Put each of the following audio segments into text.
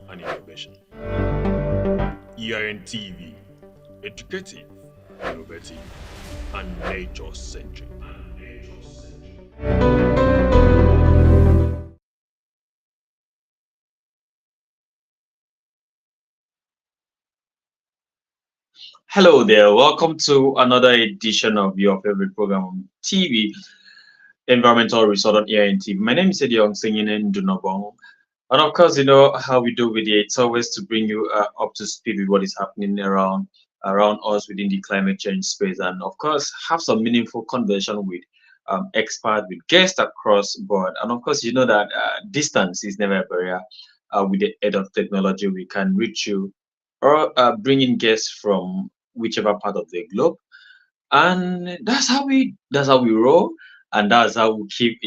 and innovation. EIN TV, educative, innovative, and nature-centric. Hello there, welcome to another edition of your favorite program on TV, Environmental Resort on EIN TV. My name is Ediong singing in Dunobong. And of course, you know how we do with it. It's always to bring you up to speed with what is happening around us within the climate change space, and of course, have some meaningful conversation with experts, with guests across board. And of course, you know that distance is never a barrier. With the aid of technology, we can reach you or bring in guests from whichever part of the globe, and that's how we roll, and that's how we keep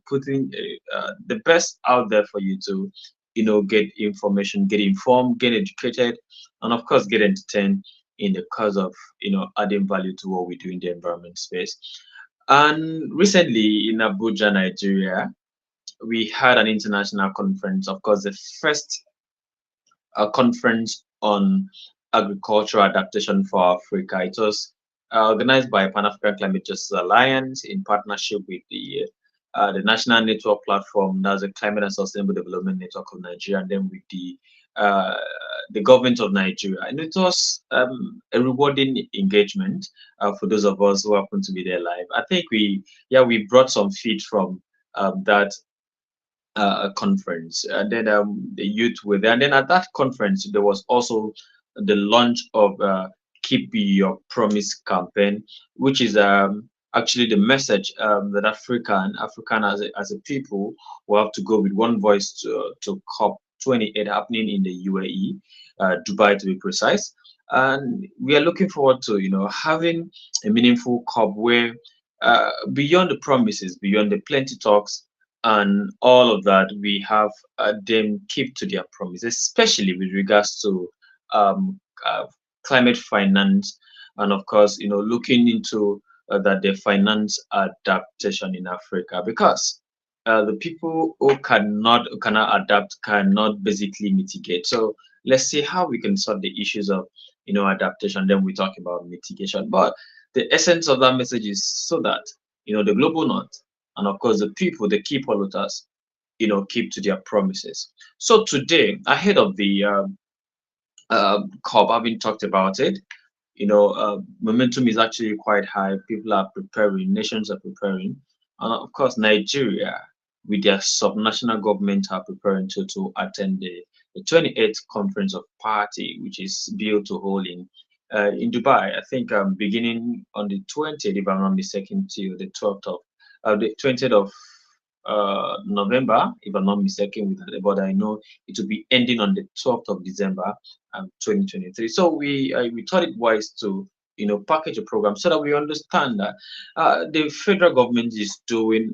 putting the best out there for you to get information, get informed, get educated, and of course get entertained in the cause of adding value to what we do in the environment space. And recently in Abuja, Nigeria, we had an international conference, of course the first conference on agricultural adaptation for Africa. It was organized by Pan African Climate Justice Alliance in partnership with the National Network Platform, that's the Climate and Sustainable Development Network of Nigeria, and then with uh, the government of Nigeria. And it was a rewarding engagement for those of us who happen to be there live. I think we brought some feed from that conference, and then the youth were there. And then at that conference, there was also the launch of Keep Your Promise campaign, which is actually the message that African as a people will have to go with one voice to COP28 happening in the UAE, Dubai to be precise. And we are looking forward to having a meaningful COP where beyond the promises, beyond the plenty talks, and all of that, we have them keep to their promise, especially with regards to um, uh, climate finance, and of course, looking into that they finance adaptation in Africa, because the people who cannot adapt cannot basically mitigate. So let's see how we can solve the issues of adaptation. Then we talk about mitigation, but the essence of that message is so that the global north, and of course the people, the key polluters, keep to their promises. So today, ahead of the COP, having talked about it, momentum is actually quite high. People are preparing, nations are preparing, and of course Nigeria, with their subnational government, are preparing to attend the 28th conference of party, which is built to hold in Dubai. I think beginning on the 20th, if I'm not mistaken, till the 12th of the 20th of November, if I'm not mistaken, with that, but I know it will be ending on the 12th of December, 2023. So we thought it wise to package a program so that we understand that the federal government is doing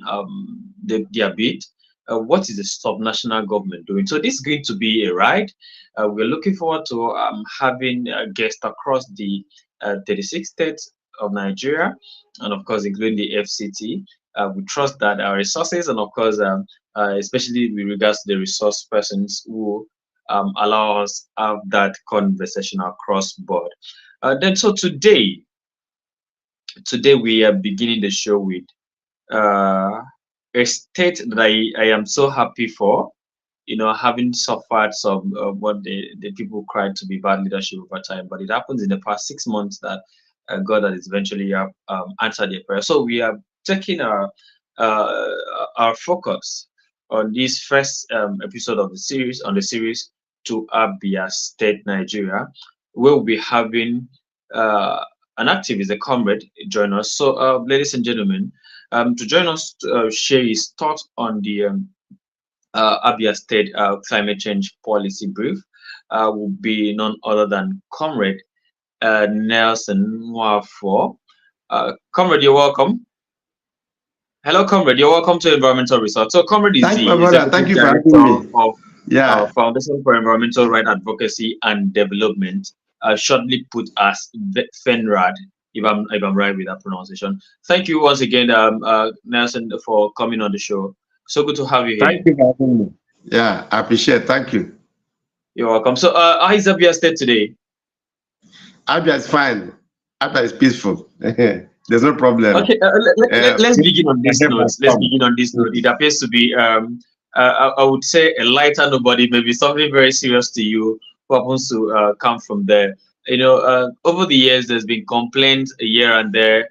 their bit. What is the subnational government doing? So this is going to be a ride. We're looking forward to having guests across the 36 states of Nigeria, and of course including the FCT. We trust that our resources, and of course, especially with regards to the resource persons who allow us have that conversation across board. Then, so today we are beginning the show with uh, a state that I am so happy for. Having suffered some what the people cried to be bad leadership over time, but it happens in the past 6 months that God has eventually answered their prayer. So we are taking uh, our focus on this first episode of the series to Abia State, Nigeria, where we'll be having uh, an activist, a comrade, join us. So, ladies and gentlemen, to join us to share his thoughts on the Abia State climate change policy brief will be none other than Comrade Nelson Nwafor. Comrade, you're welcome. Hello, Comrade. You're welcome to Environmental Research. So, Comrade is Thanks, my the brother. Thank Executive you for having Director me. of Yeah, Foundation for Environmental Right Advocacy and Development, shortly put as FENRAD, if I'm right with that pronunciation. Thank you once again, Nelson, for coming on the show. So good to have you here. thank you for having me. Yeah, I appreciate it. Thank you. You're welcome. So, how is Abia State today? Abia is fine. Abia is peaceful. There's no problem. Okay, let's begin on this note. Let's Come. begin on this note. It appears to be, I would say, a lighter nobody, maybe something very serious to you who happens to come from there. Over the years, there's been complaints here and there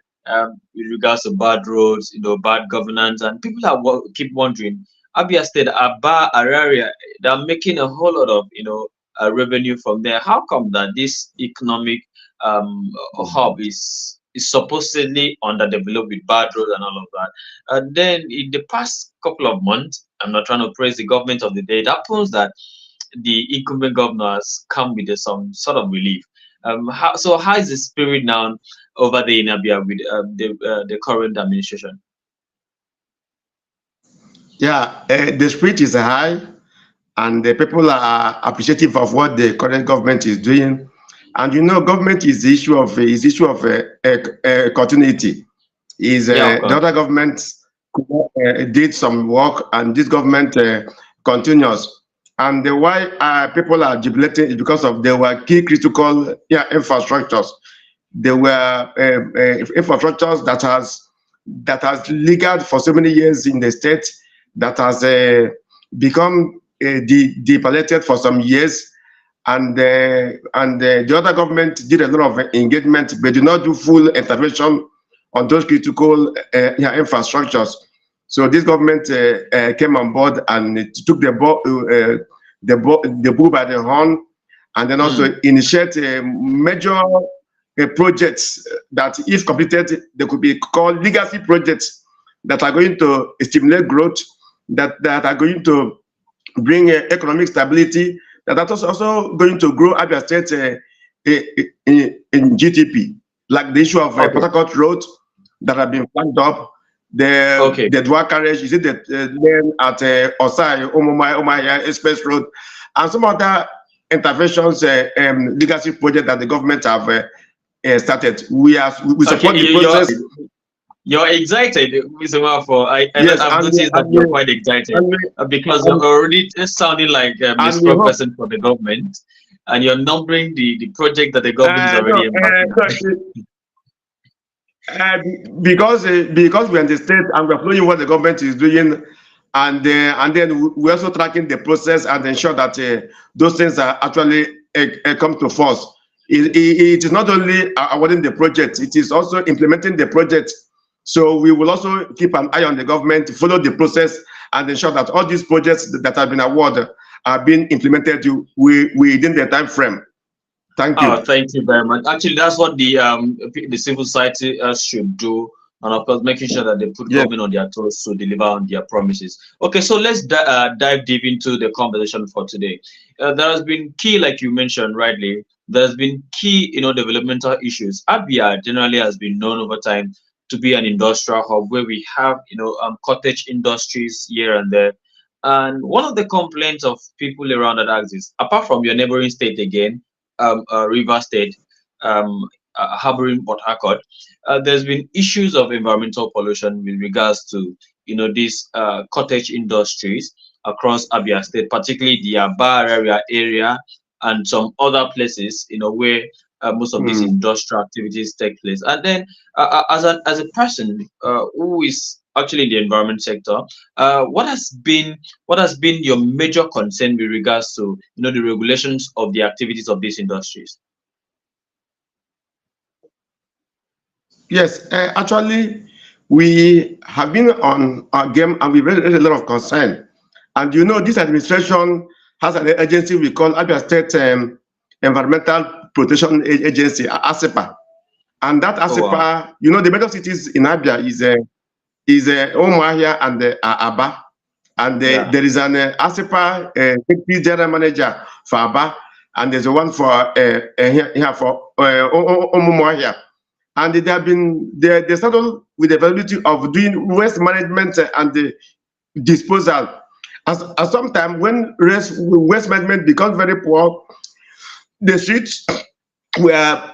with regards to bad roads, bad governance, and people keep wondering, Abia State, Aba, Araria, they're making a whole lot of, revenue from there. How come that this economic hub is supposedly underdeveloped with bad roads and all of that? And then in the past couple of months, I'm not trying to praise the government of the day, it happens that the incumbent governor has come with some sort of relief. How is the spirit now over there in Abia with the current administration? Yeah, the spirit is high, and the people are appreciative of what the current government is doing. And government is the issue of continuity. Yeah, of The course. other government did some work, and this government continues. And why people are jubilating is because of there were key critical infrastructures. There were infrastructures that has lingered for so many years in the state, that has become depleted for some years, and the other government did a lot of engagement, but did not do full intervention on those critical infrastructures. So this government came on board and it took the bull by the horn, and then also initiate major projects that, if completed, they could be called legacy projects that are going to stimulate growth, that are going to bring economic stability, that are also going to grow Abia State in GDP, like the issue of Port Harcourt Road that have been planned up, the dual carriage, is it the lane at Osai, Omaya Express Road, and some other interventions, legacy project that the government have started. We support the process. You're excited, Mr. Nwafor. Yes, I've noticed that you're quite excited because you're already just sounding like a spokesperson for the government, and you're numbering the project that the government is already embarking on. Because we understand and we're following what the government is doing, and then we're also tracking the process and ensure that those things are actually come to force. It is not only awarding the project, it is also implementing the project. So we will also keep an eye on the government, follow the process, and ensure that all these projects that have been awarded are being implemented within the time frame. Thank you. Thank you very much. Actually, that's what the civil society should do, and of course, making sure that they put government on their toes to deliver on their promises. Okay, so let's dive deep into the conversation for today. There has been key, like you mentioned rightly, there's been key, developmental issues. Abia generally has been known over time to be an industrial hub where we have, cottage industries here and there. And one of the complaints of people around that axis, apart from your neighboring state again, River State, harboring Port Harcourt, there's been issues of environmental pollution with regards to, these cottage industries across Abia State, particularly the Aba area and some other places, where most of these industrial activities take place. And then, as a person who is actually in the environment sector, what has been your major concern with regards to the regulations of the activities of these industries? Yes, actually, we have been on our game and we've raised a lot of concern. And this administration has an agency we call Abia State Environmental Protection Agency, ASEPA. And that ASEPA, the major cities in Abia is Umuahia and Aba. And there is an ASEPA deputy general manager for Aba, and there's one for here for Umuahia. And they started with the availability of doing waste management and the disposal. As sometimes when waste management becomes very poor, the streets were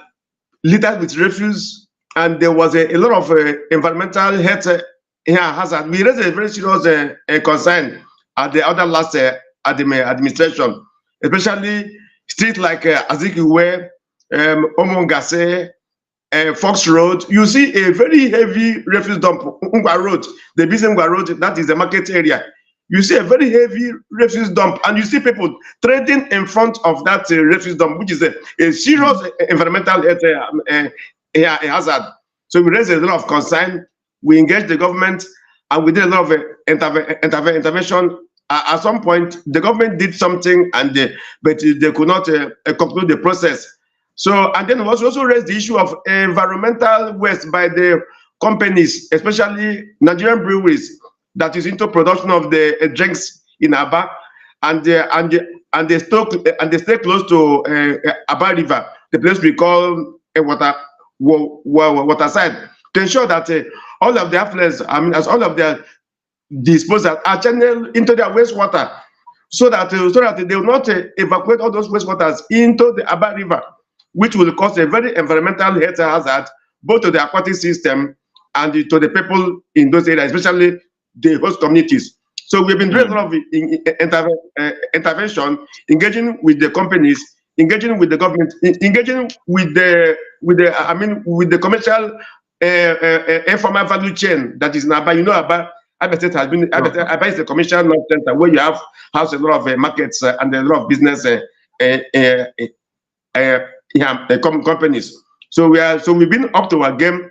littered with refuse, and there was a lot of environmental health hazard. We raised a very serious concern at the other last administration, especially streets like Azikiwe, Omongase, Fox Road. You see a very heavy refuse dump, Ngwa Road, the business Ngwa Road, that is the market area. You see a very heavy refuse dump, and you see people trading in front of that refuse dump, which is a serious environmental hazard. So we raised a lot of concern. We engaged the government, and we did a lot of intervention. At some point, the government did something, but they could not conclude the process. So, and then we also raised the issue of environmental waste by the companies, especially Nigerian breweries, that is into production of the drinks in Aba, and they stay close to Aba River, the place we call waterside, to ensure that all of the affluents, as all of their disposal are channeled into their wastewater, so that they will not evacuate all those wastewaters into the Aba River, which will cause a very environmental health hazard both to the aquatic system and to the people in those areas, especially the host communities. So we've been doing a lot of intervention, engaging with the companies, engaging with the government, engaging with the commercial informal value chain that is in Aba. You know, Aba State has been Aba is a commercial north center where you have a lot of markets and a lot of business companies. So we've been up to our game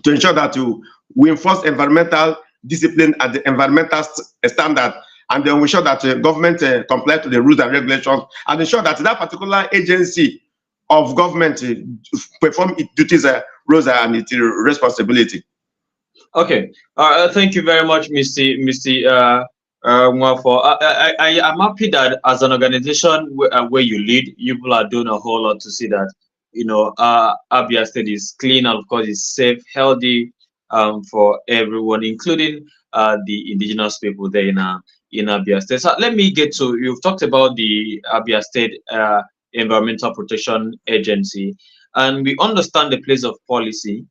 to ensure that we enforce environmental discipline and the environmental standard, and then we ensure that government complies to the rules and regulations, and ensure that that particular agency of government perform its duties, roles, and its responsibility. Okay. Thank you very much, Mr. Nwafor. I am happy that as an organization where you lead, you people are doing a whole lot to see that Abia State is clean, and of course it's safe, healthy for everyone, including the indigenous people there in Abia State. So let me get to, you've talked about the Abia State Environmental Protection Agency, and we understand the place of policy.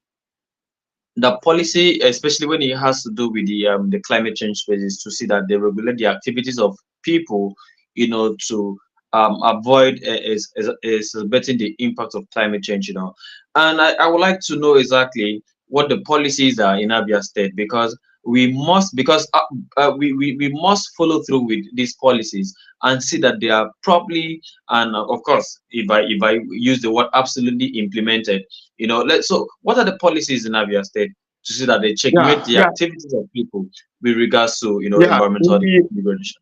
The policy, especially when it has to do with the climate change space, is to see that they regulate the activities of people, to avoid exacerbating the impact of climate change, And I would like to know exactly what the policies are in Abia State, because we must follow through with these policies and see that they are properly, and of course, if I use the word absolutely implemented, so what are the policies in Abia State to see that they checkmate the activities of people with regards to environmental degradation?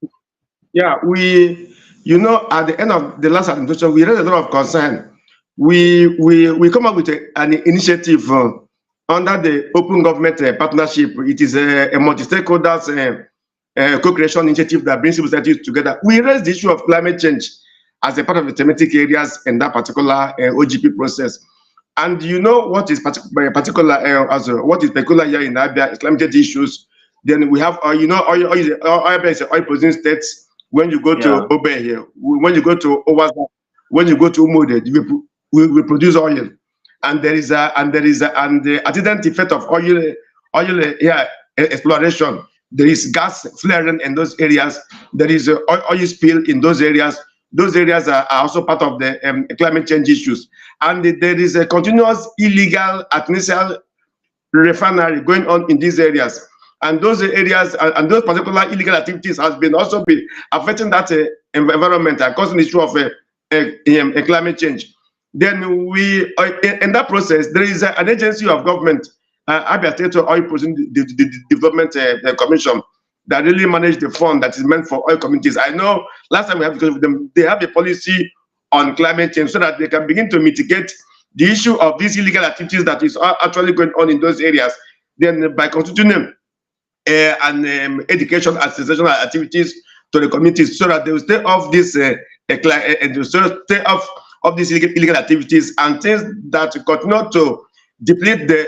At the end of the last administration, we raised a lot of concern. We come up with an initiative under the Open Government Partnership. It is a multi-stakeholders co-creation initiative that brings civil society together. We raised the issue of climate change as a part of the thematic areas in that particular OGP process. And what is particular here in Abia, climate change issues. Then we have, Abia is an oil producing state. When you go to Obe here, when you go to Owaza, when you go to Umode, we produce oil. And there is the attendant effect of oil exploration. There is gas flaring in those areas. There is oil spill in those areas. Those areas are also part of the climate change issues. And there is a continuous illegal artificial refinery going on in these areas. And those areas and those particular illegal activities has been also been affecting that environment and causing the issue of climate change. Then we, in that process, there is an agency of government, Abia State Oil Processing Development Commission, that really manage the fund that is meant for oil communities. I know last time we have discussed with them, they have a policy on climate change so that they can begin to mitigate the issue of these illegal activities that is actually going on in those areas. Then by constituting education and sensational activities to the communities so that they will stay off this of these illegal activities and things that continue to deplete the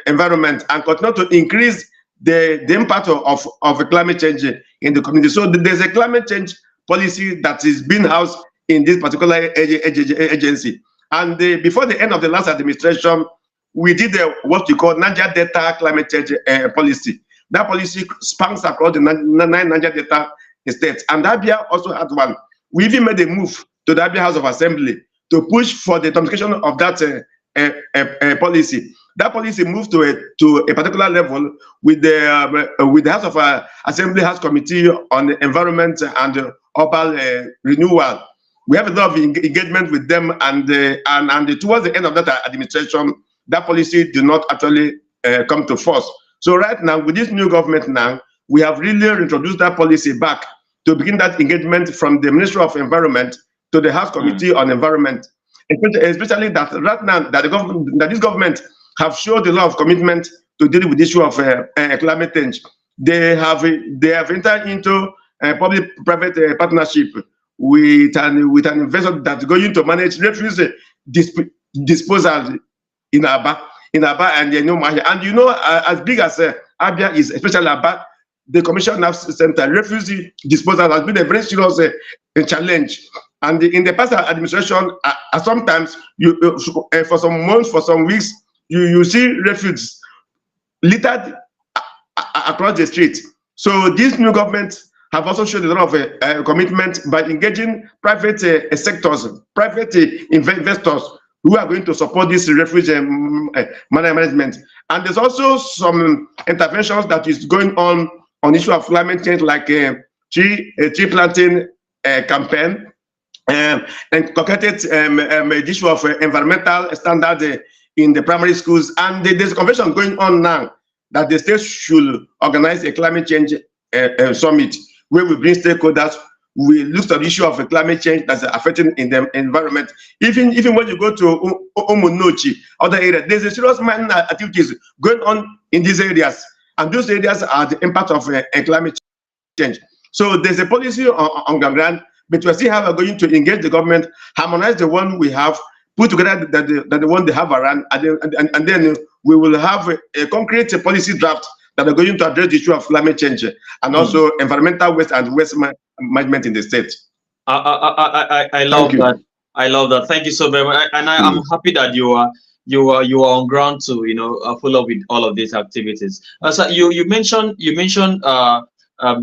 environment and continue to increase the impact of climate change in the community. So there's a climate change policy that is being housed in this particular agency. And before the end of the last administration, we did what we call Niger Delta climate change policy. That policy spans across the 9 Niger Delta states, and Abia also had one. We even made a move to the Abia House of Assembly to push for the implementation of that policy. That policy moved to a particular level with the House of Assembly House Committee on the Environment and Urban Renewal. We have a lot of engagement with them, and towards the end of that administration, that policy did not actually come to force. So right now, with this new government now, we have really introduced that policy back to begin that engagement from the Ministry of Environment to the House Committee on Environment, especially that right now that this government have showed a lot of commitment to deal with the issue of climate change. They have entered into a public-private partnership with an investor that's going to manage refuse disposal in Abia and and you know, as big as Abia is, especially Abia, the Commission Center refuse disposal has been a very serious challenge. And in the past administration, sometimes you for some months, for some weeks, you see refuse littered across the street. So this new government have also shown a lot of commitment by engaging private sectors, private investors who are going to support this refuse management. And there's also some interventions that is going on issue of climate change, like a tree planting campaign, and concocted issue of environmental standards in the primary schools. And there's a convention going on now that the state should organize a climate change summit where we bring stakeholders. We look at the issue of climate change that's affecting in the environment. Even when you go to Umunochi, other areas, there's a serious mining activities going on in these areas, and those areas are the impact of climate change. So there's a policy on ground, but we see how we're going to engage the government, harmonize the one we have, put together the one they have around, and then we will have a concrete policy draft that are going to address the issue of climate change and also environmental waste and waste management in the state. I love that. I love that. Thank you so very much. And I'm happy that you are on ground to follow up with all of these activities. So you mentioned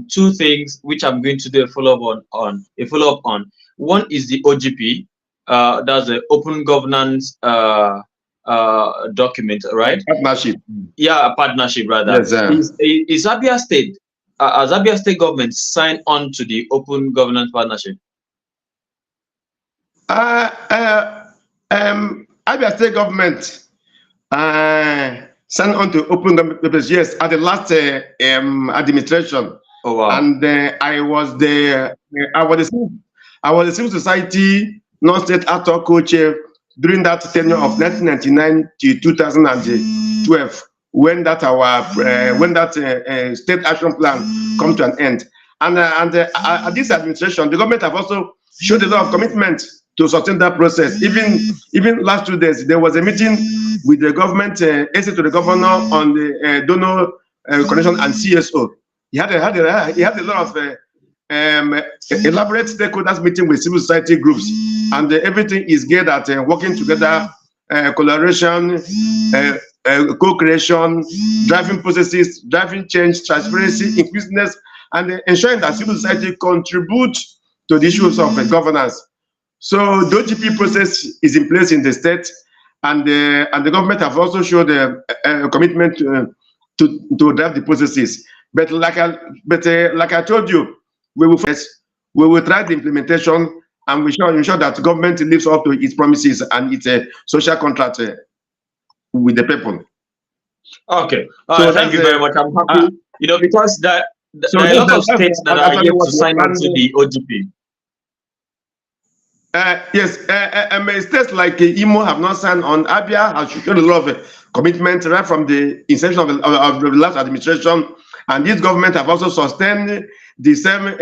two things which I'm going to do a follow up on. One is the OGP, that's the Open Governance document, right? Partnership. Yeah, partnership rather. Yes, is Abia State, has Abia State government signed on to the Open Governance Partnership? Abia State government signed on to Open Governance, yes, at the last administration. Oh wow! And I was the civil society non-state actor co-chair during that tenure of 1999 to 2012, when that state action plan come to an end. And at this administration, the government have also showed a lot of commitment to sustain that process. Even last 2 days, there was a meeting with the government, essay to the governor on the donor connection and CSO. He had a lot of elaborate stakeholders meeting with civil society groups, and everything is geared at working together, collaboration, co-creation, driving processes, driving change, transparency, inclusiveness, and ensuring that civil society contributes to the issues of governance. So the OGP process is in place in the state, and the government have also showed a commitment to drive the processes. But like I told you, we will try the implementation, and we shall ensure that government lives up to its promises and its social contract with the people. Okay. So thank you very much. I'm happy, because there are a lot of states that are yet to sign on to the OGP. Yes, states like Imo have not signed on. Abia has shown a lot of commitment right from the inception of the last administration, and this government have also sustained the same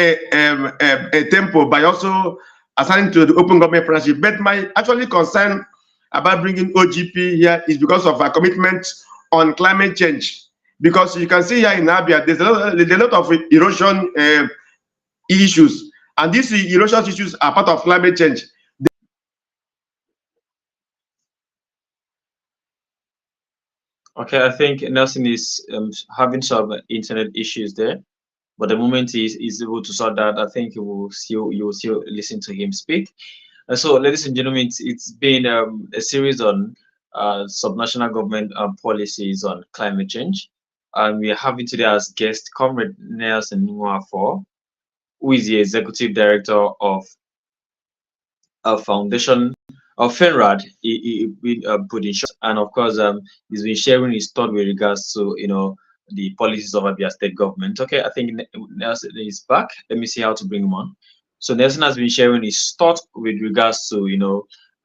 tempo by also assigning to the Open Government Partnership. But my actually concern about bringing OGP here is because of our commitment on climate change. Because you can see here in Abia, there's a lot of erosion issues, and these erosion issues are part of climate change. Okay, I think Nelson is having some internet issues there. But the moment he's able to sort that, I think you will still listen to him speak. So, ladies and gentlemen, it's been a series on subnational government policies on climate change. And we are having today as guest Comrade Nelson Nwafor, who is the Executive Director of a foundation of FENRAD, put in short, and of course, he's been sharing his thought with regards to the policies of Abia State government. Okay, I think Nelson is back. Let me see how to bring him on. So Nelson has been sharing his thought with regards to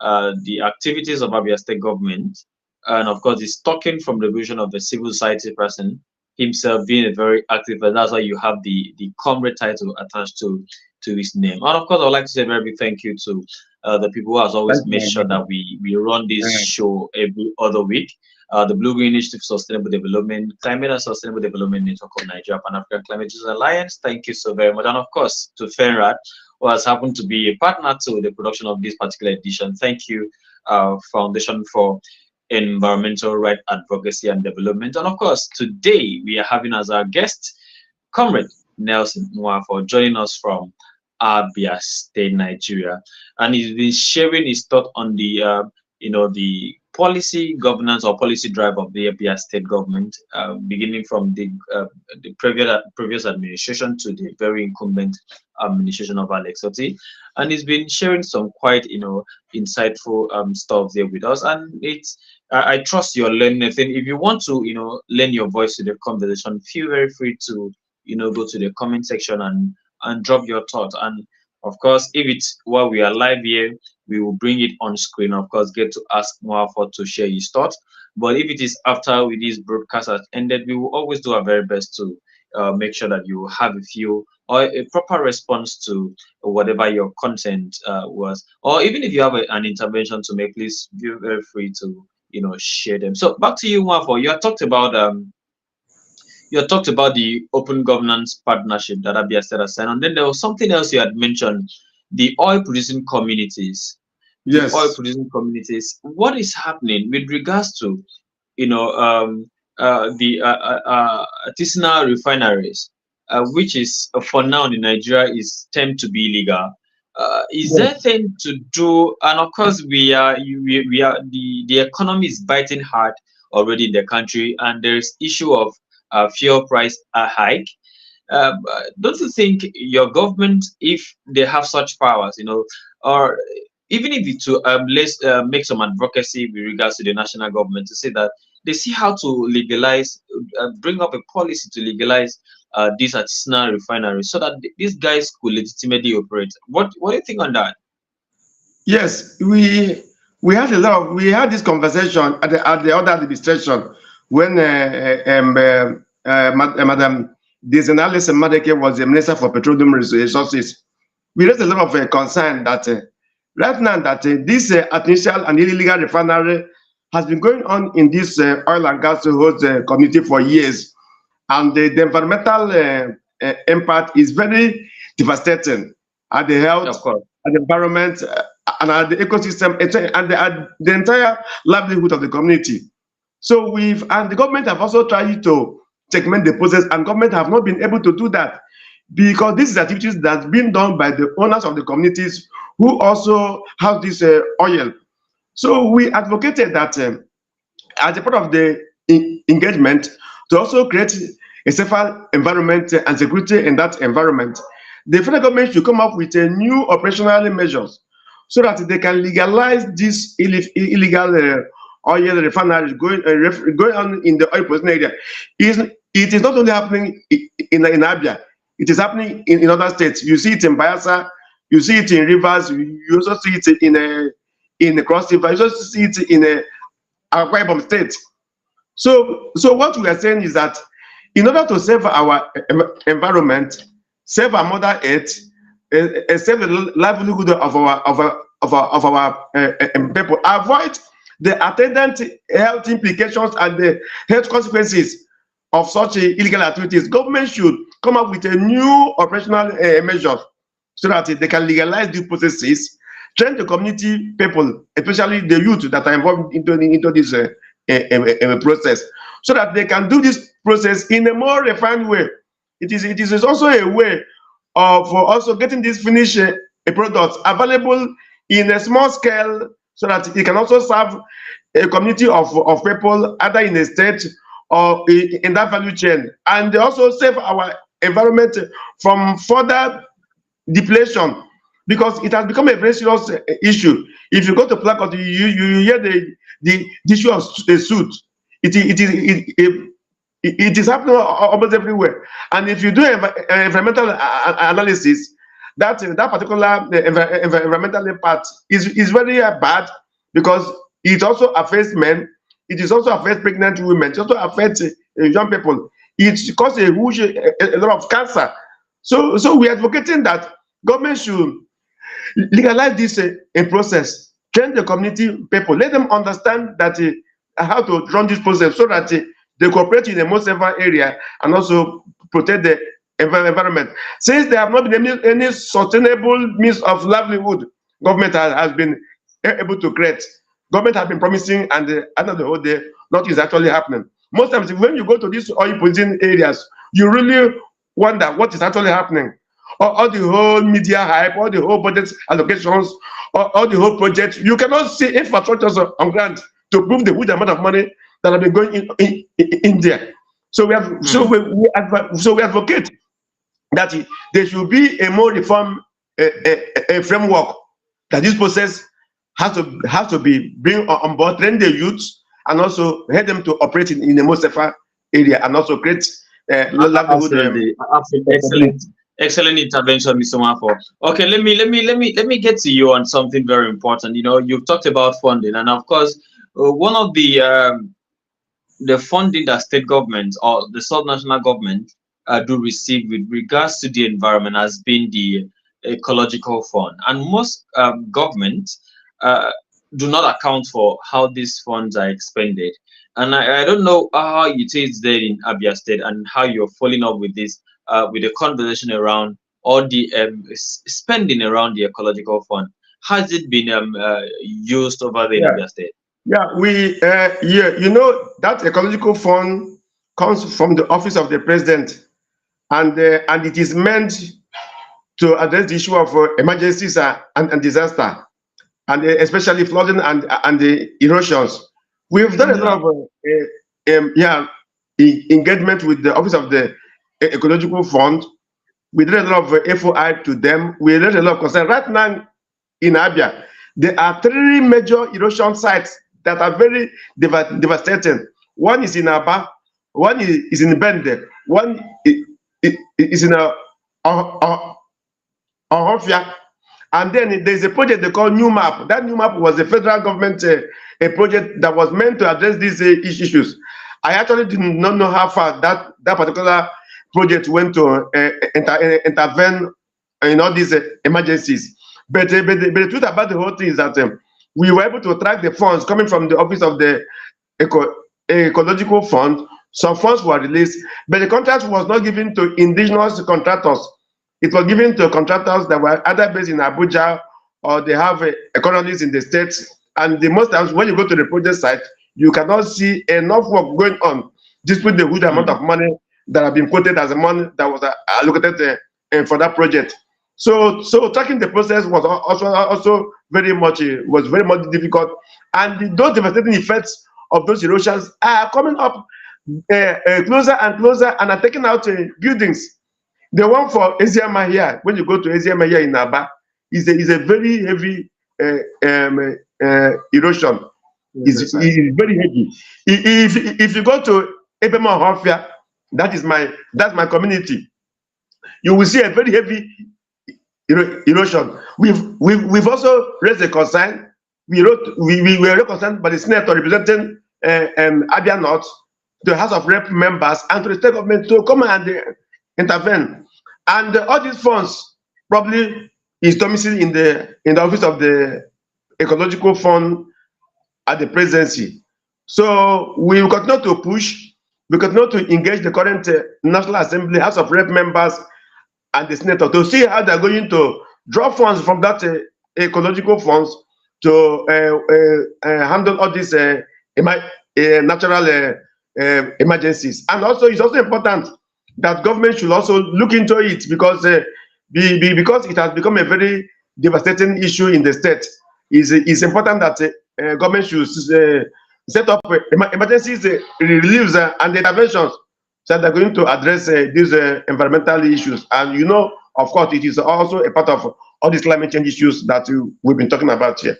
the activities of Abia State government, and of course, he's talking from the vision of a civil society person himself, being a very active, and that's why you have the comrade title attached to his name. And of course, I'd like to say a very big thank you to the people who has always made sure that we run this show every other week. The Blue Green Initiative for Sustainable Development, Climate and Sustainable Development Network of Nigeria, Pan African Climate Change Alliance. Thank you so very much. And of course, to FENRAD, who has happened to be a partner to the production of this particular edition. Thank you, Foundation for Environmental Right Advocacy and Development. And of course, today we are having as our guest Comrade Nelson Nwafor, joining us from Abia State, Nigeria, and he's been sharing his thought on the the policy governance or policy drive of the Abia State government, beginning from the previous administration to the very incumbent administration of Alex Otti, and he's been sharing some quite insightful stuff there with us, and it's I trust you're learning a thing. If you want to lend your voice to the conversation, feel very free to go to the comment section and drop your thoughts. And of course, if it's while we are live here, we will bring it on screen. Of course, get to ask Nwafor to share his thoughts. But if it is after this broadcast has ended, we will always do our very best to make sure that you have a few or a proper response to whatever your content was. Or even if you have an intervention to make, please feel very free to share them. So back to you, Nwafor. You talked about the open governance partnership that Abia State has signed, and then there was something else you had mentioned, the oil producing communities. Yes. The oil producing communities. What is happening with regards to the artisanal refineries, which is for now in Nigeria is tend to be illegal? Is there thing to do? And of course, we are the economy is biting hard already in the country, and there's issue of fuel price hike. Don't you think your government, if they have such powers, or even if it to let's make some advocacy with regards to the national government to say that they see how to legalize, bring up a policy to legalize these artisanal refineries so that these guys could legitimately operate. What do you think on that? Yes, we had this conversation at the other administration when Madam Dizenales Madeke was the Minister for Petroleum Resources. We raised a lot of concern that right now that this artificial and illegal refinery has been going on in this oil and gas host community for years, and the environmental impact is very devastating at the health, at the environment, and at the ecosystem, and the entire livelihood of the community. So and the government have also tried to segment the process, and government have not been able to do that because this is activities that's been done by the owners of the communities who also have this oil. So we advocated that as a part of the engagement to also create a safer environment and security in that environment, the federal government should come up with a new operational measures so that they can legalize this illegal oil refineries going on in the oil producing area. It is not only happening in Abia, it is happening in other states. You see it in Bayelsa, you see it in Rivers, you also see it in the Cross River, you also see it in Akwa Ibom State. So what we are saying is that in order to save our environment, save our Mother Earth, save the livelihood of our people, avoid the attendant health implications and the health consequences of such illegal activities, government should come up with a new operational measure so that they can legalize these processes, train the community people, especially the youth that are involved into this process, so that they can do this process in a more refined way, it is also a way of also getting these finished products available in a small scale, so that it can also serve a community of people, either in a state or in that value chain, and they also save our environment from further depletion, because it has become a very serious issue. If you go to Port Harcourt, you hear the issue of soot. It is happening almost everywhere. And if you do environmental analysis, that particular environmental impact is very bad, because it also affects men. It is also affects pregnant women. It also affects young people. It causes a lot of cancer. So we are advocating that government should legalize this process, train the community people, let them understand that how to run this process, so that they cooperate in a more safer area and also protect the environment. Since there have not been any sustainable means of livelihood government has been able to create. Government has been promising, and at the end of the whole day, nothing is actually happening. Most times, when you go to these oil producing areas, you really wonder what is actually happening. All the whole media hype, all the whole budget allocations, all the whole projects, you cannot see infrastructures on ground to prove the huge amount of money that have been going in there. So we have, so we advocate that there should be a more reform a framework, that this process has to be bring on board, train the youth, and also help them to operate in a more safer area, and also create livelihood. Absolutely. Excellent intervention, Mr. Nwafor. Okay, let me get to you on something very important. You know, you've talked about funding, and of course, one of the funding that state governments or the sub-national government do receive with regards to the environment has been the ecological fund, and most governments do not account for how these funds are expended. And I don't know how it is there in Abia State, and how you're following up with this, with the conversation around all the spending around the ecological fund. Has it been used over there in Abia State? Yeah, you know, that ecological fund comes from the office of the president, and it is meant to address the issue of emergencies and disaster, and especially flooding and the erosions. We've done a lot of engagement with the office of the ecological fund. We did a lot of FOI to them. We did a lot of concern. Right now in Abia, there are 3 major erosion sites that are very devastating. One is in Aba, one is in Bende, one is in Ohofia, and then there's a project they call New Map. That New Map was a federal government a project that was meant to address these issues. I actually did not know how far that particular project went to intervene in all these emergencies. But the truth about the whole thing is that we were able to track the funds coming from the office of the ecological fund. Some funds were released, but the contract was not given to indigenous contractors. It was given to contractors that were either based in Abuja, or they have economies in the states. And the most times when you go to the project site, you cannot see enough work going on, despite the huge amount of money that have been quoted as the money that was allocated for that project. So tracking the process was also very much difficult, and those devastating effects of those erosions are coming up closer and closer, and are taking out buildings. The one for Eziama here, when you go to Eziama here in Aba, is a very heavy erosion. It's very heavy. If you go to Ebema Hofia, that's my community, you will see a very heavy erosion. We've also raised a concern. We were concerned by the senator representing Abia North, the House of Rep members, and to the state government to come and intervene. And all these funds probably is domiciled in the office of the ecological fund at the presidency. So we will continue to push. We continue to engage the current National Assembly, House of Rep members, and the senator to see how they're going to draw funds from that ecological funds to handle all these natural emergencies. And also, it's also important that government should also look into it, because because it has become a very devastating issue in the state. It's important that government should set up emergencies, reliefs, and interventions that are going to address these environmental issues. And you know, of course, it is also a part of all these climate change issues that we've been talking about here.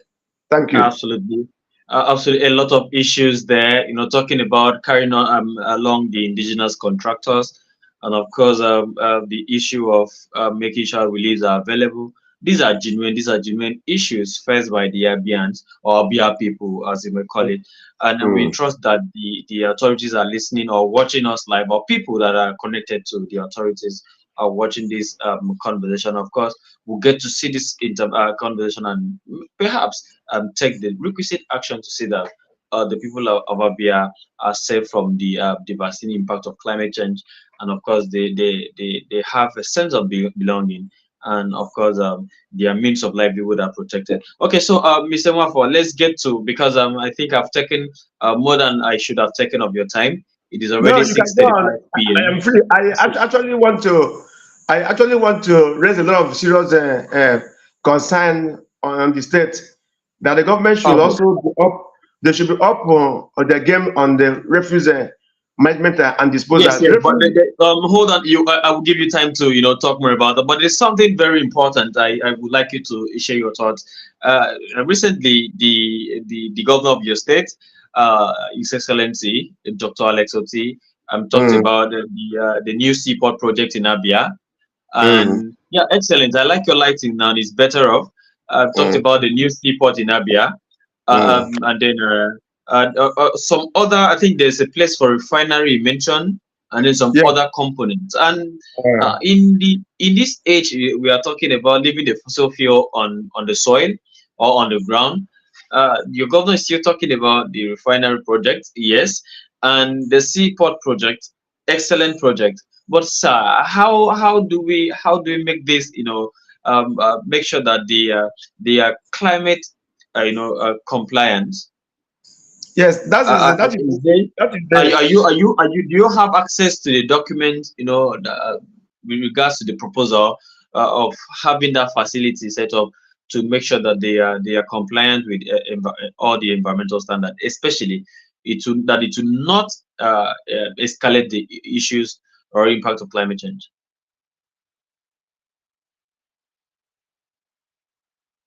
Thank you. Absolutely. Absolutely, a lot of issues there. Talking about carrying on along the indigenous contractors, and of course, the issue of making sure reliefs are available. These are genuine. These are genuine issues faced by the Abians, or Abia people, as you may call it. And we trust that the authorities are listening or watching us live, or people that are connected to the authorities are watching this conversation. Of course, we'll get to see this conversation and perhaps take the requisite action to see that the people of Abia are safe from the devastating impact of climate change, and of course they have a sense of belonging, and of course their means of livelihood are protected. Okay, so Mr. Nwafor, let's get to, because I think I've taken more than I should have taken of your time. It is No, already you can go 6:35 on. I p.m. am free. I actually want to raise a lot of serious concern on the state, that the government should Okay. also be up. They should be up on the game on the refuse management and Yes, disposal. yes, but Refuse, hold on. I will give you time to talk more about that. But there's something very important. I would like you to share your thoughts. Recently, the governor of your state, His Excellency Dr. Alex Oti, talked mm, about the new seaport project in Abia. mm, And yeah, excellent. I like your lighting now. It's better off. Talked mm, about the new seaport in Abia, mm, and then some other. I think there's a place for refinery you mentioned, and then some yeah, other components. And uh, in this age, we are talking about leaving the fossil fuel on the soil or on the ground. Your governor is still talking about the refinery project, yes, and the seaport project, excellent project. But sir, how do we make this make sure that they are climate compliant? yes. That is Is there, that is the do you have access to the document with regards to the proposal of having that facility set up to make sure that they are compliant with all the environmental standards, especially it will not escalate the issues or impact of climate change?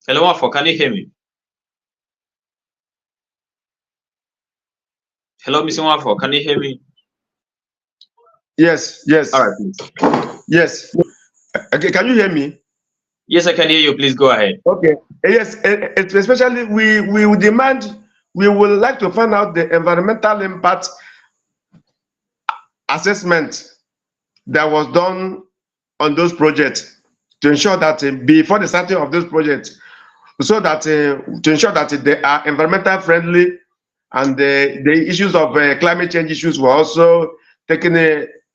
Hello, Afo, can you hear me? Hello, Mr. Wafo, can you hear me? yes, All yes, right, please. yes. Okay, can you hear me? Yes, I can hear you. Please go ahead. Okay. Yes, especially we would demand, we would like to find out the environmental impact assessment that was done on those projects, to ensure that before the starting of those projects, so that to ensure that they are environmental friendly, and the issues of climate change issues were also taken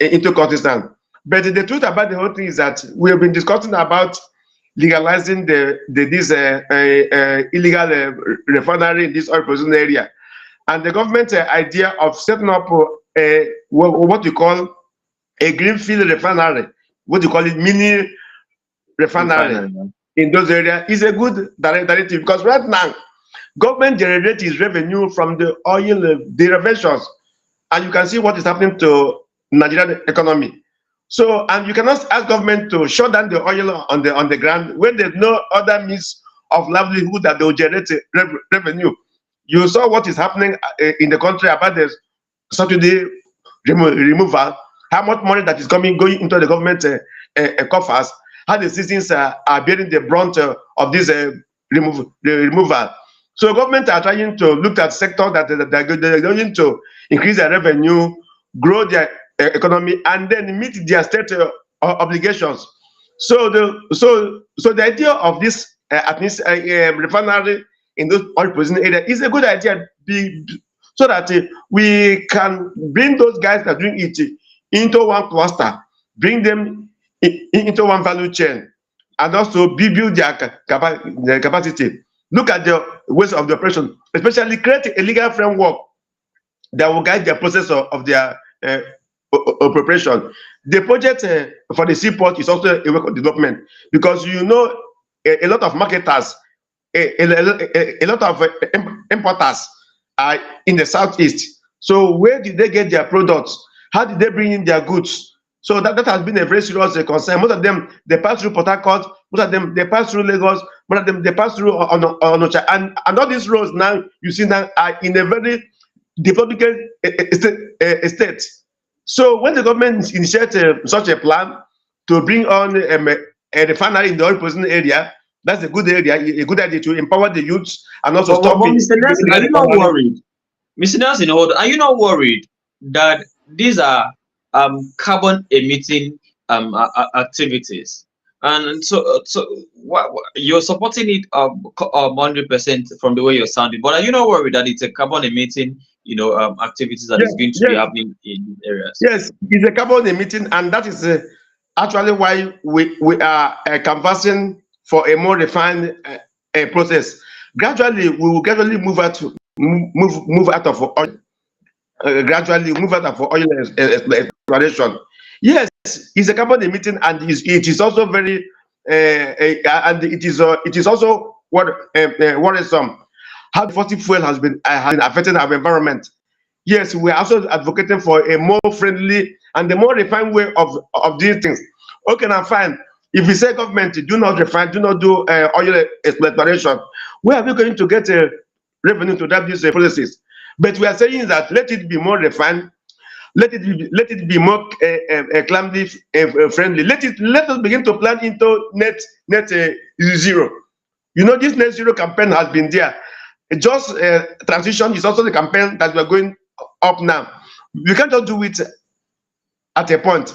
into consideration. But the truth about the whole thing is that we have been discussing about legalizing this illegal refinery in this oil producing area, and the government idea of setting up what you call a greenfield refinery, what you call it, mini refinery Refinery, man. in those areas, is a good directive, because right now government generates its revenue from the oil derivations, and you can see what is happening to Nigerian economy. So, and you cannot ask government to shut down the oil on the ground when there's no other means of livelihood that they will generate revenue. You saw what is happening in the country about the subsidy removal, how much money that is going into the government coffers, how the citizens are bearing the brunt of this removal. So government are trying to look at sector that they're going to increase their revenue, grow their economy, and then meet their state obligations. So the idea of this at least refinery in those oil producing areas is a good idea, so that we can bring those guys that are doing it into one cluster, bring them into one value chain, and also build their capacity. Look at the ways of the operation, especially create a legal framework that will guide the process of their appropriation. The project for the seaport is also a work of development, because you know a lot of marketers, a lot of importers are in the southeast. So where did they get their products? How did they bring in their goods? So that has been a very serious concern. Most of them, they pass through Port Harcourt, most of them they pass through Lagos, most of them they pass through Onitsha, and all these roads now you see now are in a very developed state. So when the government initiated such a plan to bring on a refinery in the oil producing area, that's a good area, a good idea to empower the youths and also stop it. Mr. Nelson, are you not worried? Mr. Nelson, are you not worried that these are carbon emitting activities, and so you're supporting it 100% from the way you're sounding, but are you not worried that it's a carbon emitting activities that is going to be happening in areas? Yes, it's a carbon emitting, and that is actually why we are canvassing for a more refined process. Gradually, we will gradually move out of oil. Gradually move out of oil exploration. Yes, it's a carbon emitting, and it is also very and it is also worrisome how fossil fuel has been affecting our environment. Yes, we are also advocating for a more friendly and a more refined way of doing things. Okay, now fine. If we say government do not refine, do not do oil exploration, where are we going to get revenue to drive these policies? But we are saying that let it be more refined, let it be more climate friendly. Let us begin to plan into net zero. You know, this net zero campaign has been there. Just transition is also the campaign that we are going up now. We can't just do it at a point.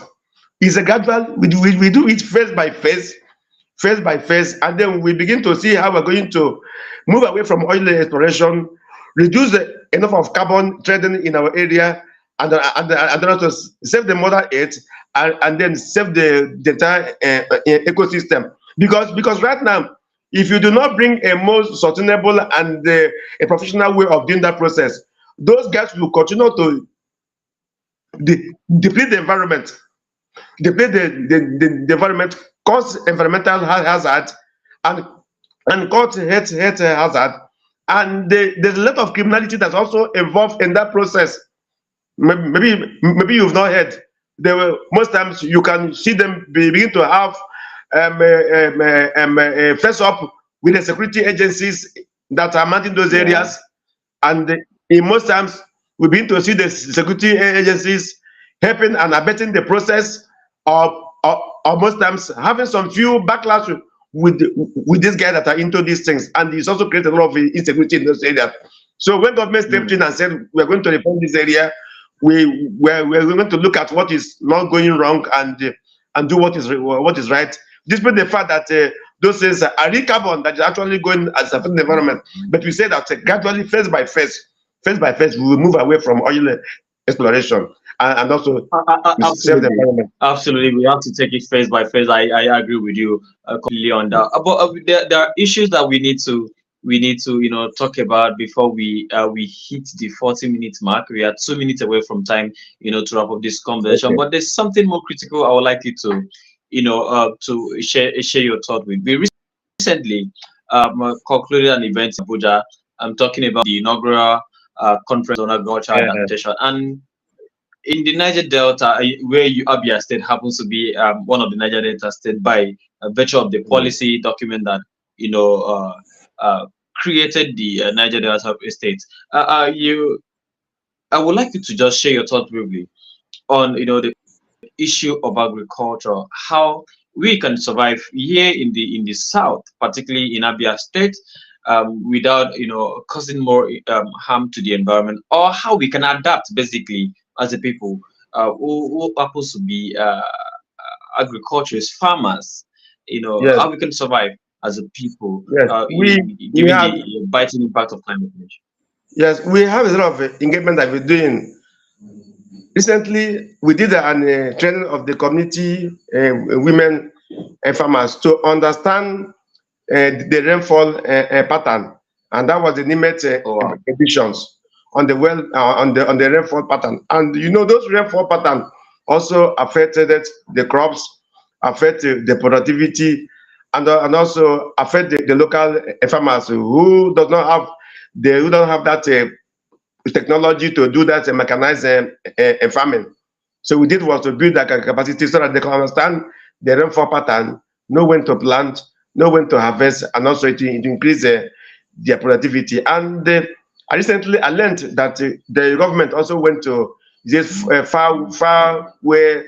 It's a gradual. We do it phase by phase, and then we begin to see how we're going to move away from oil exploration, reduce enough of carbon trading in our area, and also save the Mother Earth, and then save the entire ecosystem. Because right now, if you do not bring a more sustainable and a professional way of doing that process, those guys will continue to deplete the environment, the environment, cause environmental hazard, and cause health hazard. And there's a lot of criminality that's also involved in that process. Maybe you've not heard. Most times you can see them begin to have face up with the security agencies that are managing those areas, and in most times we begin to see the security agencies helping and abetting the process, or most times having some few backlash with these guys that are into these things, and it's also created a lot of insecurity in those areas. So when government stepped in and said we're going to reform this area, we're going to look at what is not going wrong and do what is right. Despite the fact that those things are real carbon that is actually going as affecting the environment, but we say that gradually, phase by phase, we will move away from oil exploration and also save the environment. Absolutely, we have to take it phase by phase. I agree with you completely on that. But there are issues that we need to talk about before we hit the 40-minute mark. We are 2 minutes away from time to wrap up this conversation. Okay. But there's something more critical I would like you to share your thought with. We recently concluded an event in Abuja. I'm talking about the inaugural conference on agriculture adaptation, and in the Niger Delta, where Abia State happens to be one of the Niger Delta states by virtue of the policy document that created the Niger Delta state. I would like you to just share your thought briefly on the issue of agriculture, how we can survive here in the south, particularly in Abia State, without causing more harm to the environment, or how we can adapt basically as a people who happens to be agriculturists, farmers, how we can survive as a people, given the biting impact of climate change. Yes, we have a lot of engagement that we're doing. Recently, we did a training of the community women farmers to understand the rainfall pattern, and that was the NIMET editions on the rainfall pattern. And those rainfall pattern also affected the crops, affect the productivity, and also affect the local farmers who don't have that technology to do that mechanized farming. So we did was to build that capacity so that they can understand the rainfall pattern, know when to plant, know when to harvest, and also to increase their productivity. And I recently learned that the government also went to this far away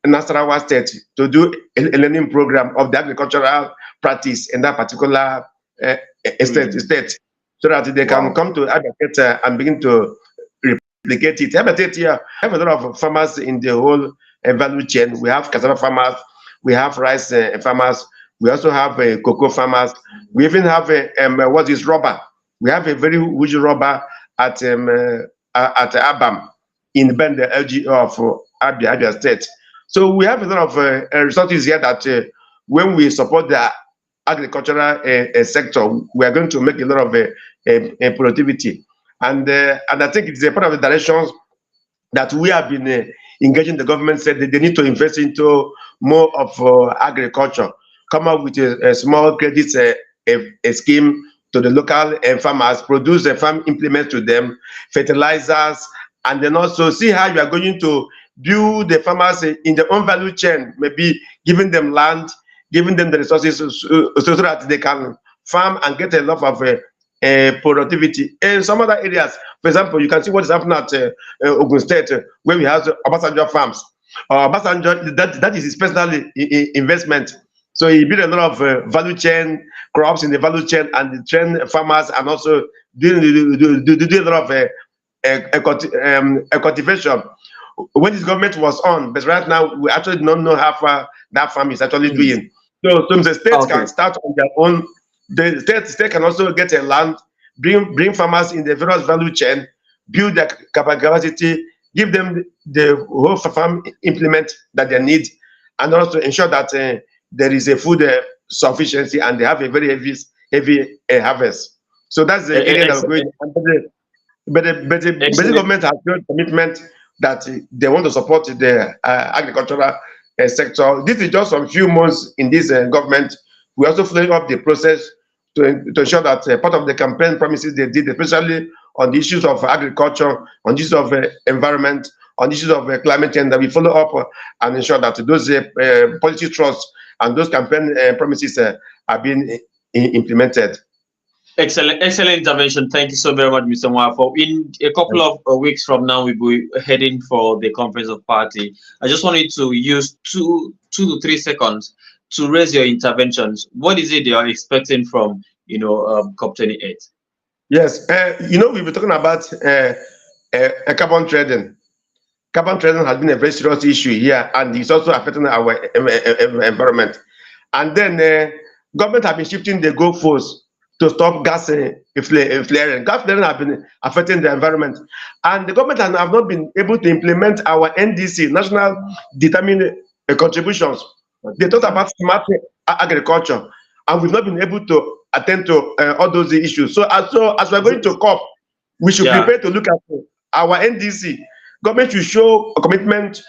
Nasarawa state to do a learning program of the agricultural practice in that particular state, so that they can come to Abia and begin to replicate it. Abia here have a lot of farmers in the whole value chain. We have cassava farmers, we have rice farmers, we also have cocoa farmers. We even have what is rubber. We have a very huge rubber at Abam in Bend, the LG of Abia State. So we have a lot of resources here that when we support the agricultural sector, we are going to make a lot of productivity. And I think it's a part of the directions that we have been engaging the government. Said that they need to invest into more of agriculture, come up with a small credit a scheme to the local farmers, produce farm implements to them, fertilizers, and then also see how you are going to build the farmers in their own value chain, maybe giving them land, giving them the resources so that they can farm and get a lot of productivity. In some other areas, for example, you can see what is happening at Ogun State, where we have Obasanjo farms. Obasanjo, that is his personal investment. So he built a lot of value chain crops in the value chain and train farmers, and also do a lot of cultivation when this government was on. But right now, we actually don't know how far that farm is actually doing. So the states can start on their own. The state can also get a land, bring farmers in the various value chain, build their capacity, give them the whole farm implement that they need, and also ensure that there is a food sufficiency and they have a very heavy harvest. So that's the area that we're going. But the government has shown commitment that they want to support the agricultural sector. This is just a few months in this government. We're also following up the process to ensure that part of the campaign promises they did, especially on the issues of agriculture, on the issues of environment, on the issues of climate change, that we follow up and ensure that those policy trusts and those campaign promises are being implemented. Excellent intervention. Thank you so very much, Mr. Nwafor. In a couple of weeks from now, we'll be heading for the conference of party. I just wanted to use 2 to 3 seconds to raise your interventions. What is it you are expecting from COP28? Yes, we've been talking about carbon trading. Carbon trading has been a very serious issue here, and it's also affecting our environment. And then government have been shifting the goalposts to stop gas flaring. Gas flaring have been affecting the environment, and the government have not been able to implement our NDC, National Determined Contributions. They talked about smart agriculture, and we've not been able to attend to all those issues. So as we're going to COP, we should prepare to look at our NDC. Government should show a commitment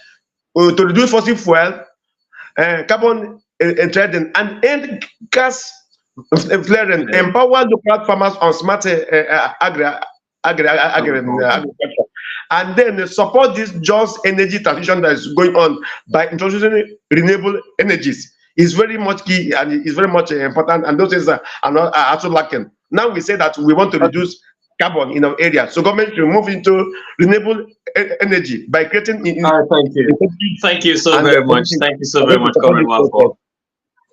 to reduce fossil fuel, carbon trading, and end gas flaring. Empower local farmers on smart agriculture, and then support this just energy transition that is going on by introducing renewable energies. Is very much key, and it's very much important, and those things are also lacking. Now we say that we want to reduce carbon in our area, so government should move into renewable energy by creating. Thank you so very much. Thank you so very much, Comrade Nwafor.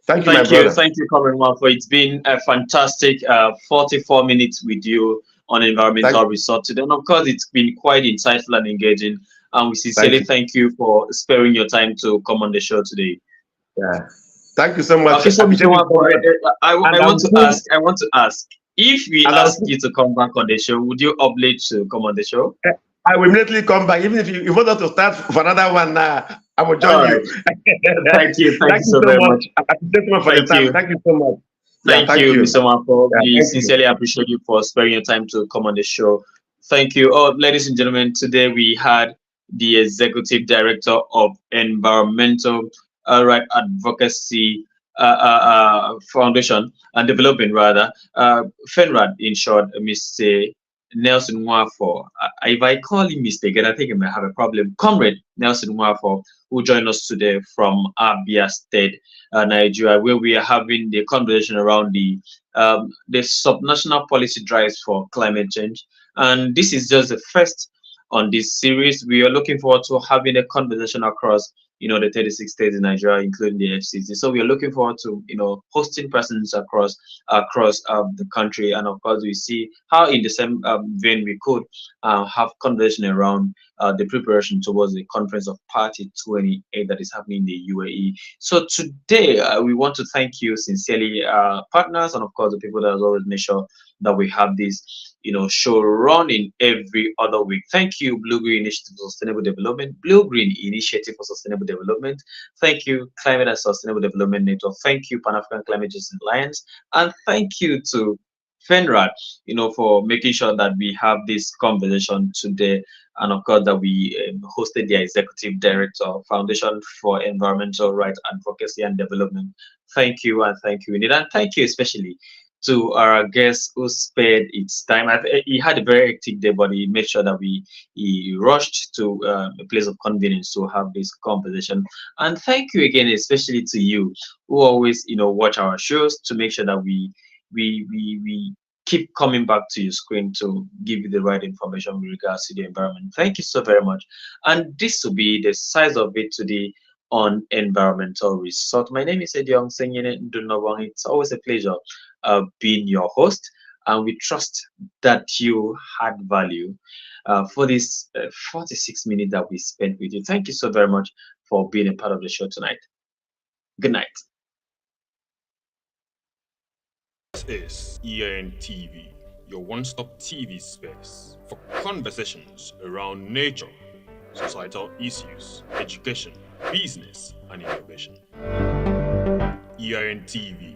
Thank you, Comrade Nwafor. It's been a fantastic 44 minutes with you on environmental research today, and of course, it's been quite insightful and engaging. And we sincerely thank you for sparing your time to come on the show today. Yeah. Thank you so much. Okay, so I want to ask, if we ask you to come back on the show, would you oblige to come on the show? I will immediately come back. Even if you want us to start for another one, I will join you. Thank you so very much. Thank you so much. Thank you, Mr. Nwafor. We sincerely appreciate you for sparing your time to come on the show. Thank you. Oh, ladies and gentlemen, today we had the Executive Director of Environmental Right Advocacy Foundation and Development, rather, FENRAD in short, Mr. Nelson Nwafor. If I call him mistaken, I think I may have a problem. Comrade Nelson Nwafor, who joined us today from Abia State, Nigeria, where we are having the conversation around the subnational policy drives for climate change. And this is just the first on this series. We are looking forward to having a conversation across the 36 states in Nigeria, including the FCC. So we are looking forward to hosting persons across the country, and of course we see how in the same vein we could have conversation around the preparation towards the conference of Party 28 that is happening in the UAE. So today we want to thank you sincerely, partners, and of course the people that has always made sure that we have this show running every other week. Thank you, Blue Green Initiative for Sustainable Development, Blue Green Initiative for Sustainable Development. Thank you, Climate and Sustainable Development Network. Thank you, Pan African Climate Justice Alliance, and thank you to FENRAD, for making sure that we have this conversation today, and of course that we hosted the Executive Director, Foundation for Environmental Rights Advocacy and Development. Thank you, and thank you, indeed, and thank you especially to our guest who spared its time. He had a very hectic day, but he made sure that he rushed to a place of convenience to have this conversation. And thank you again, especially to you who always watch our shows to make sure that we keep coming back to your screen to give you the right information with regards to the environment. Thank you so very much. And this will be the size of it today on Environmental Resort. My name is Ediong Ndunnobong. It's always a pleasure being your host, and we trust that you had value for this 46 minutes that we spent with you. Thank you so very much for being a part of the show tonight. Good night. This is EIN TV, your one-stop TV space for conversations around nature, societal issues, education, business, and innovation. EIN TV,